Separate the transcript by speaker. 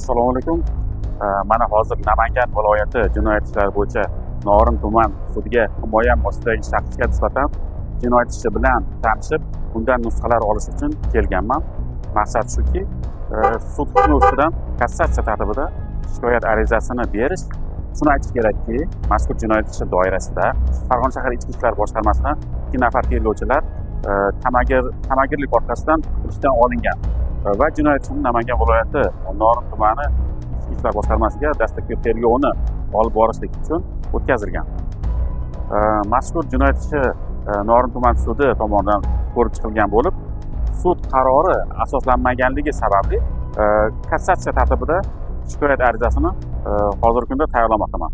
Speaker 1: Assalomu alaykum. Mana hozir Namangan viloyati jinoyat ishlari bo'yicha Norin tuman sudiga himoyam ostidagi shaxsga nisbatan jinoyat ishi bilan tanishib, undan nusxalar olish uchun kelganman. Maqsad shuki, sud hukmi ustidan kassatsiya tartibida shikoyat arizasini berish. Shuni aytish kerakki, mazkur jinoyat ishi doirasida Farg'ona shahar Ichki ishlar boshqarmasidan 2 nafar tergovchilar tamagirlik orqasidan ishdan olingan va jinoyat ishini Namangan viloyati Norin tumani Ichki ishlar boshqarmasiga dastlabki tergovini olib borishlik uchun o'tkazilgan. Mazkur jinoyat ishi Norin tuman sudi tomonidan ko'rib chiqilgan bo'lib, sud qarori asoslanmaganligi sababli kassatsiya tartibida shikoyat arizasini hozirgi kunda tayyorlamoqdaman.